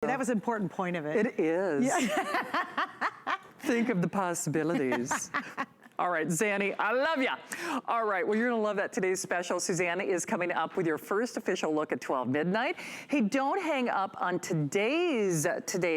That was an important point of it. It is. Yeah. Think of the possibilities. All right, Zanny, I love ya. All right, well, you're gonna love that today's special. Susanna is coming up with your first official look at 12 midnight. Hey, don't hang up on today's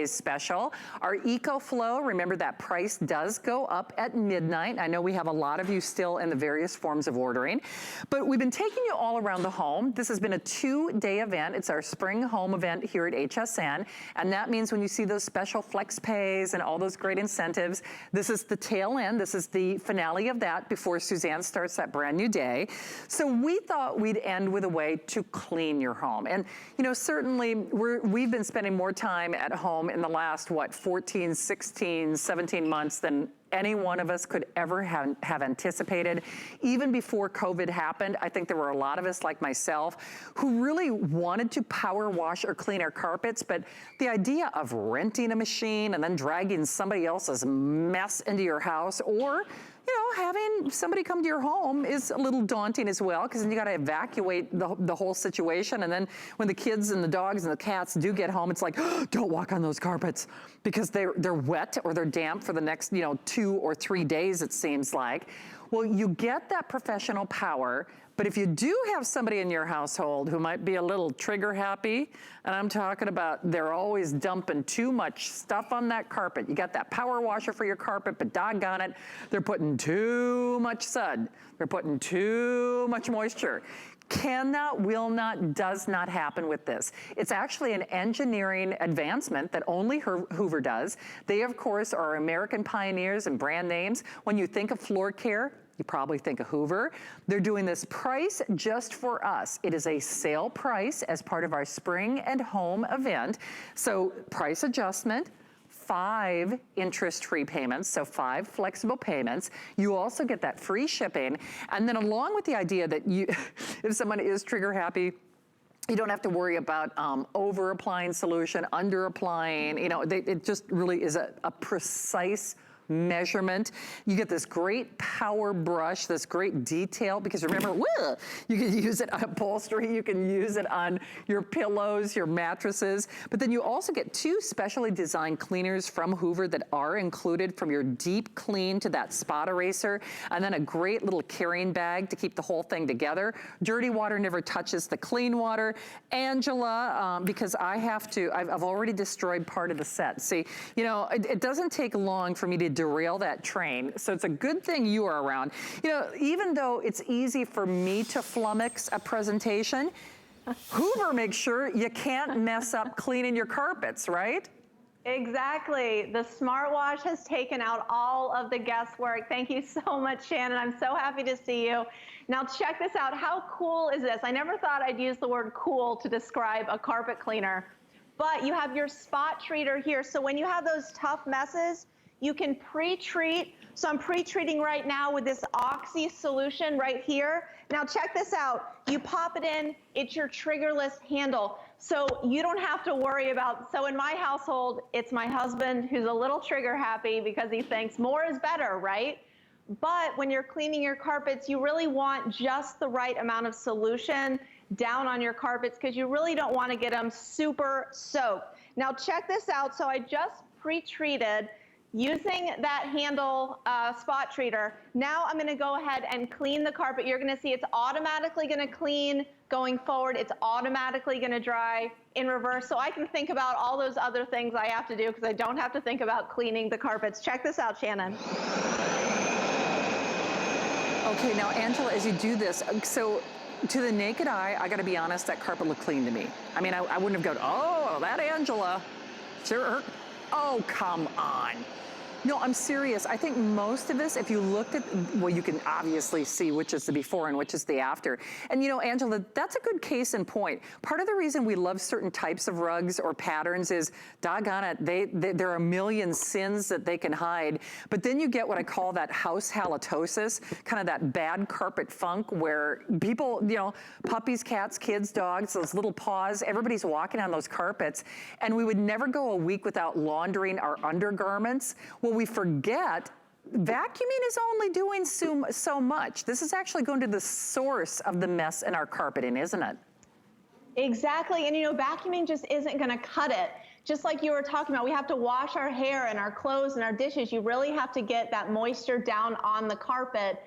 special. Our EcoFlow, remember that price does go up at midnight. I know we have a lot of you still in the various forms of ordering, but we've been taking you all around the home. This has been a 2-day event. It's our spring home event here at HSN, and that means when you see those special flex pays and all those great incentives, this is the tail end. This is the finale of that before Suzanne starts that brand new day. So we thought we'd end with a way to clean your home. And you know, certainly we've been spending more time at home in the last, 14, 16, 17 months than any one of us could ever have anticipated. Even before COVID happened, I think there were a lot of us like myself who really wanted to power wash or clean our carpets, but the idea of renting a machine and then dragging somebody else's mess into your house, or you know, having somebody come to your home is a little daunting as well, because then you gotta evacuate the whole situation. And then when the kids and the dogs and the cats do get home, it's like, oh, don't walk on those carpets because they're wet or they're damp for the next, 2 or 3 days, it seems like. Well, you get that professional power, but if you do have somebody in your household who might be a little trigger happy, and I'm talking about they're always dumping too much stuff on that carpet. You got that power washer for your carpet, but doggone it, they're putting too much sud. They're putting too much moisture. Cannot, will not, does not happen with this. It's actually an engineering advancement that only Hoover does. They, of course, are American pioneers and brand names. When you think of floor care, you probably think of Hoover. They're doing this price just for us. It is a sale price as part of our spring and home event. So price adjustment, 5 interest-free payments, so 5 flexible payments. You also get that free shipping. And then along with the idea that you, if someone is trigger happy, you don't have to worry about over-applying solution, under-applying. It just really is a precise measurement. You get this great power brush, this great detail, because remember, you can use it on upholstery, you can use it on your pillows, your mattresses, but then you also get 2 specially designed cleaners from Hoover that are included, from your deep clean to that spot eraser, and then a great little carrying bag to keep the whole thing together. Dirty water never touches the clean water. Angela, because I've already destroyed part of the set. See, it doesn't take long for me to derail that train. So it's a good thing you are around. Even though it's easy for me to flummox a presentation, Hoover makes sure you can't mess up cleaning your carpets, right? Exactly. The Smartwash has taken out all of the guesswork. Thank you so much, Shannon. I'm so happy to see you. Now check this out. How cool is this? I never thought I'd use the word cool to describe a carpet cleaner, but you have your spot treater here. So when you have those tough messes, you can pre-treat. So I'm pre-treating right now with this Oxy solution right here. Now check this out. You pop it in, it's your triggerless handle. So you don't have to worry about, so in my household, it's my husband who's a little trigger happy because he thinks more is better, right? But when you're cleaning your carpets, you really want just the right amount of solution down on your carpets because you really don't want to get them super soaked. Now check this out. So I just pre-treated using that handle spot treater. Now I'm gonna go ahead and clean the carpet. You're gonna see it's automatically gonna clean going forward. It's automatically gonna dry in reverse. So I can think about all those other things I have to do because I don't have to think about cleaning the carpets. Check this out, Shannon. Okay, now Angela, as you do this, so to the naked eye, I gotta be honest, that carpet looked clean to me. I mean, I wouldn't have gone, oh, that Angela, sure. Oh, come on. No, I'm serious. I think most of this, if you looked at, well, you can obviously see which is the before and which is the after. And Angela, that's a good case in point. Part of the reason we love certain types of rugs or patterns is, doggone it, there are a million sins that they can hide. But then you get what I call that house halitosis, kind of that bad carpet funk where people, puppies, cats, kids, dogs, those little paws, everybody's walking on those carpets. And we would never go a week without laundering our undergarments. Well, we forget vacuuming is only doing so much. This is actually going to the source of the mess in our carpeting, isn't it? Exactly, and vacuuming just isn't gonna cut it. just like you were talking about, we have to wash our hair and our clothes and our dishes. You really have to get that moisture down on the carpet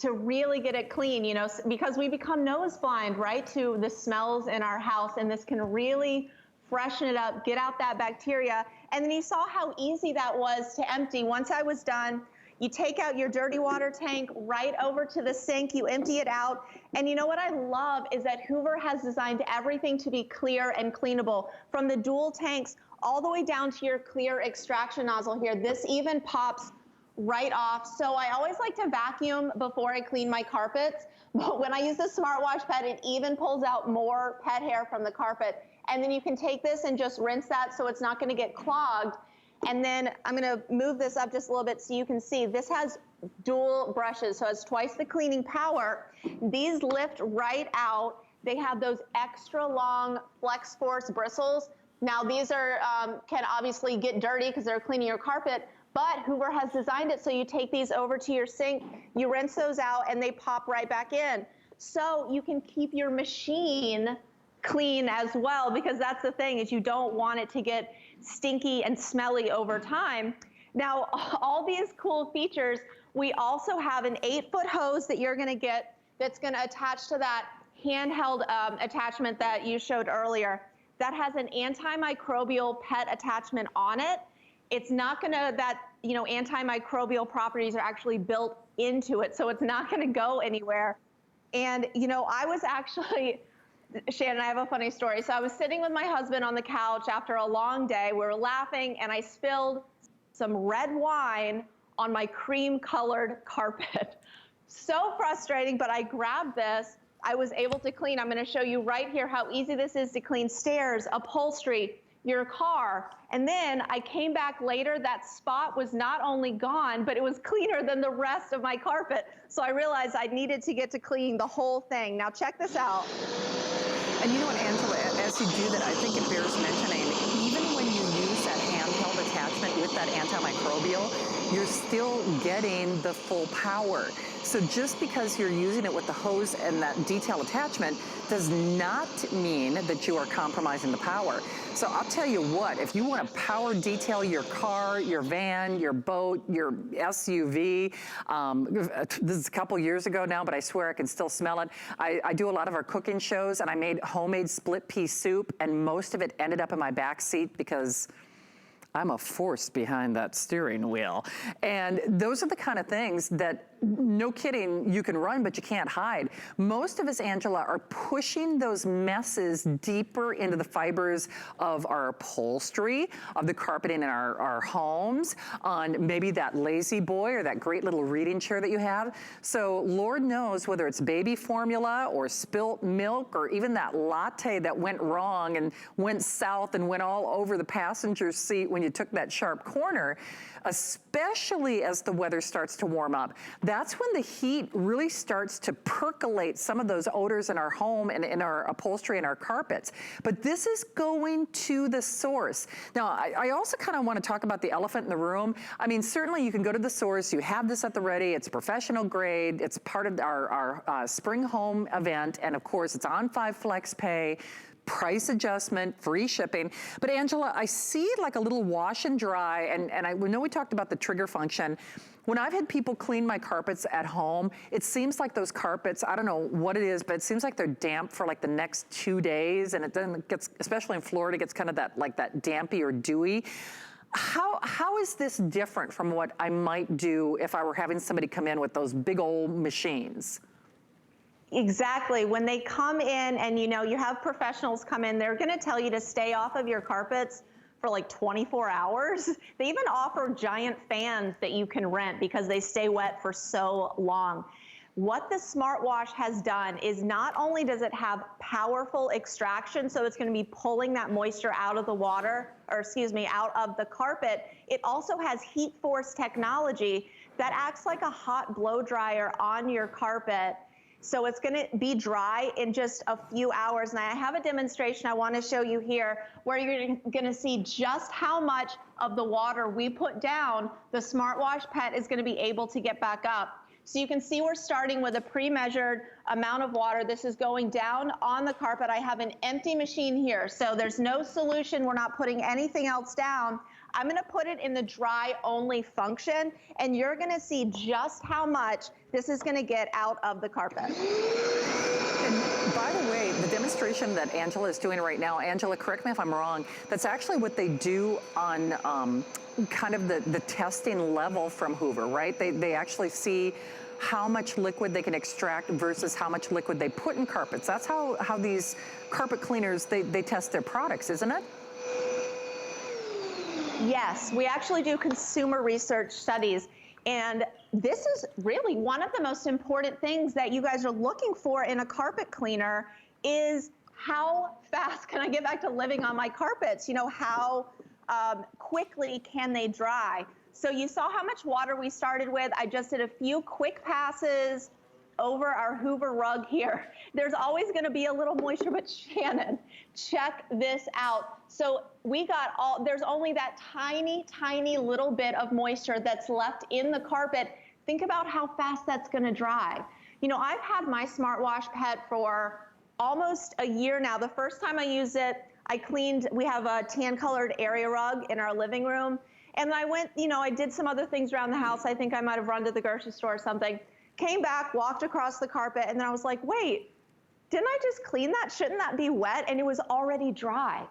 to really get it clean, you know, because we become nose blind, right, to the smells in our house, and this can really freshen it up, get out that bacteria. And then you saw how easy that was to empty. Once I was done, you take out your dirty water tank right over to the sink, you empty it out. And you know what I love is that Hoover has designed everything to be clear and cleanable, from the dual tanks all the way down to your clear extraction nozzle here. This even pops right off. So I always like to vacuum before I clean my carpets, but when I use the Smartwash Pet, it even pulls out more pet hair from the carpet. And then you can take this and just rinse that so it's not going to get clogged. And then I'm going to move this up just a little bit so you can see this has dual brushes, so it's twice the cleaning power. These lift right out. They have those extra long flex force bristles. Now these are can obviously get dirty because they're cleaning your carpet, but Hoover has designed it so you take these over to your sink, you rinse those out, and they pop right back in. So you can keep your machine clean as well, because that's the thing, is you don't want it to get stinky and smelly over time. Now, all these cool features, we also have an 8-foot hose that you're gonna get that's gonna attach to that handheld attachment that you showed earlier. That has an antimicrobial pet attachment on it. It's not gonna, antimicrobial properties are actually built into it, so it's not gonna go anywhere. And, I was actually, Shannon, I have a funny story. So I was sitting with my husband on the couch after a long day. We were laughing, and I spilled some red wine on my cream-colored carpet. So frustrating, but I grabbed this. I was able to clean. I'm going to show you right here how easy this is to clean stairs, upholstery, your car. And then I came back later. That spot was not only gone, but it was cleaner than the rest of my carpet. So I realized I needed to get to cleaning the whole thing. Now check this out. And you know what, Angela, as you do that, I think it bears mentioning, even when you use that handheld attachment with that antimicrobial, you're still getting the full power. So just because you're using it with the hose and that detail attachment does not mean that you are compromising the power. So I'll tell you what, if you want to power detail your car, your van, your boat, your SUV, this is a couple years ago now, but I swear I can still smell it. I do a lot of our cooking shows, and I made homemade split pea soup, and most of it ended up in my back seat because I'm a force behind that steering wheel. And those are the kind of things that, no kidding, you can run, but you can't hide. Most of us, Angela, are pushing those messes deeper into the fibers of our upholstery, of the carpeting in our homes, on maybe that lazy boy or that great little reading chair that you have. So Lord knows whether it's baby formula or spilt milk or even that latte that went wrong and went south and went all over the passenger seat when you took that sharp corner, especially as the weather starts to warm up. That's when the heat really starts to percolate some of those odors in our home and in our upholstery and our carpets. But this is going to the source. Now, I also kind of want to talk about the elephant in the room. I mean, certainly you can go to the source. You have this at the ready. It's professional grade. It's part of our spring home event. And of course, it's on 5 flex pay. Price adjustment, free shipping. But Angela, I see like a little wash and dry, and I know we talked about the trigger function. When I've had people clean my carpets at home, it seems like those carpets, I don't know what it is, but it seems like they're damp for like the next 2 days, and it then gets, especially in Florida, it gets kind of that dampy or dewy. How is this different from what I might do if I were having somebody come in with those big old machines? Exactly. When they come in and you have professionals come in, they're going to tell you to stay off of your carpets for like 24 hours. They even offer giant fans that you can rent because they stay wet for so long. What the Smartwash has done is not only does it have powerful extraction, so it's going to be pulling that moisture out of the water, or excuse me, out of the carpet, it also has heat force technology that acts like a hot blow dryer on your carpet. So it's going to be dry in just a few hours. And I have a demonstration I want to show you here where you're going to see just how much of the water we put down, the Smartwash Pet is going to be able to get back up. So you can see we're starting with a pre-measured amount of water. This is going down on the carpet. I have an empty machine here, so there's no solution. We're not putting anything else down. I'm gonna put it in the dry only function, and you're gonna see just how much this is gonna get out of the carpet. And by the way, the demonstration that Angela is doing right now, Angela, correct me if I'm wrong, that's actually what they do on kind of the testing level from Hoover, right? They actually see how much liquid they can extract versus how much liquid they put in carpets. That's how these carpet cleaners, they test their products, isn't it? Yes, we actually do consumer research studies, and this is really one of the most important things that you guys are looking for in a carpet cleaner is how fast can I get back to living on my carpets? You know, how quickly can they dry? So you saw how much water we started with. I just did a few quick passes over our Hoover rug here. There's always gonna be a little moisture, but Shannon, check this out. So we got there's only that tiny, tiny little bit of moisture that's left in the carpet. Think about how fast that's gonna dry. You know, I've had my Smartwash Pet for almost a year now. The first time I used it, I cleaned, we have a tan colored area rug in our living room. And I went, you know, I did some other things around the house. I think I might've run to the grocery store or something. Came back, walked across the carpet, and then I was like, wait, didn't I just clean that? Shouldn't that be wet? And it was already dry.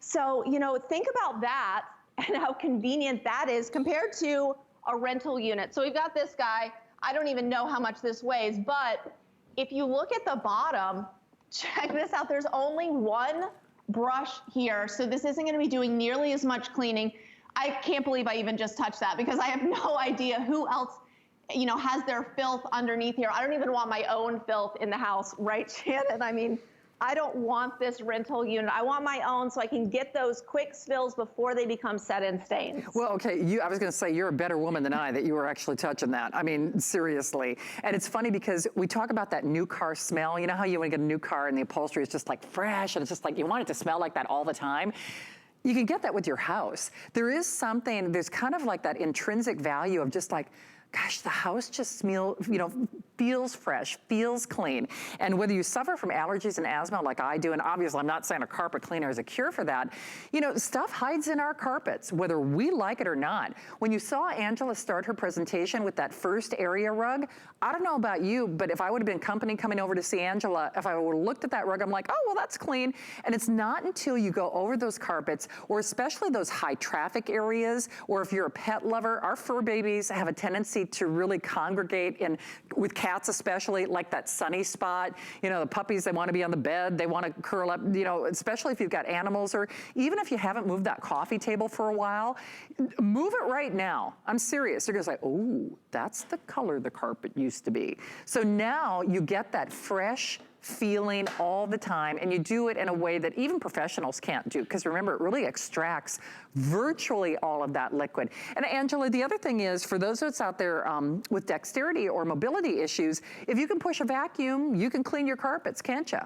So, you know, think about that and how convenient that is compared to a rental unit. So we've got this guy. I don't even know how much this weighs, but if you look at the bottom, check this out. There's only one brush here. So this isn't gonna be doing nearly as much cleaning. I can't believe I even just touched that because I have no idea who else, you know, has their filth underneath here. I don't even want my own filth in the house, right, Shannon? I mean, I don't want this rental unit. I want my own so I can get those quick spills before they become set-in stains. Well, okay, I was gonna say you're a better woman than I that you were actually touching that. I mean, seriously. And it's funny because we talk about that new car smell. You know how you want to get a new car and the upholstery is just like fresh and it's just like, you want it to smell like that all the time? You can get that with your house. There is something, there's kind of like that intrinsic value of just like, gosh, the house just feels fresh, feels clean. And whether you suffer from allergies and asthma like I do, and obviously I'm not saying a carpet cleaner is a cure for that, you know, stuff hides in our carpets, whether we like it or not. When you saw Angela start her presentation with that first area rug, I don't know about you, but if I would have been company coming over to see Angela, if I would have looked at that rug, I'm like, oh, well, that's clean. And it's not until you go over those carpets, or especially those high traffic areas, or if you're a pet lover, our fur babies have a tendency to really congregate in, with cats especially, like that sunny spot. You know, the puppies, they want to be on the bed, they want to curl up, you know, especially if you've got animals, or even if you haven't moved that coffee table for a while, move it right now. I'm serious. They're going to say, oh, that's the color the carpet used to be. So now you get that fresh feeling all the time, and you do it in a way that even professionals can't do, because remember, it really extracts virtually all of that liquid. And Angela, the other thing is, for those of us out there with dexterity or mobility issues, if you can push a vacuum, you can clean your carpets, can't you?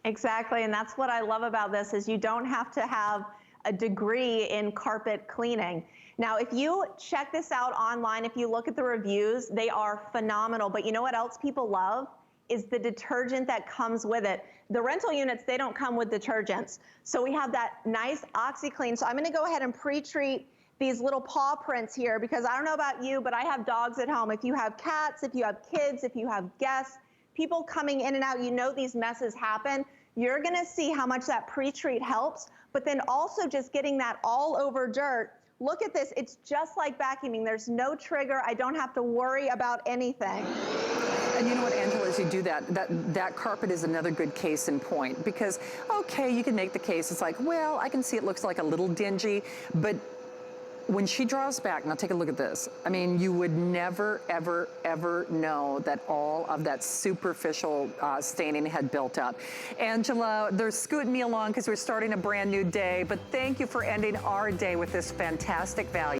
Exactly, and that's what I love about this, is you don't have to have a degree in carpet cleaning. Now, if you check this out online, if you look at the reviews, they are phenomenal. But you know what else people love? Is the detergent that comes with it. The rental units, they don't come with detergents. So we have that nice OxiClean. So I'm gonna go ahead and pre-treat these little paw prints here, because I don't know about you, but I have dogs at home. If you have cats, if you have kids, if you have guests, people coming in and out, you know these messes happen. You're gonna see how much that pre-treat helps, but then also just getting that all over dirt. Look at this, it's just like vacuuming. There's no trigger. I don't have to worry about anything. And you know what, Angela, as you do that carpet is another good case in point, because, okay, you can make the case, it's like, well, I can see it looks like a little dingy, but when she draws back, now take a look at this. I mean, you would never, ever, ever know that all of that superficial staining had built up. Angela, they're scooting me along because we're starting a brand new day, but thank you for ending our day with this fantastic value.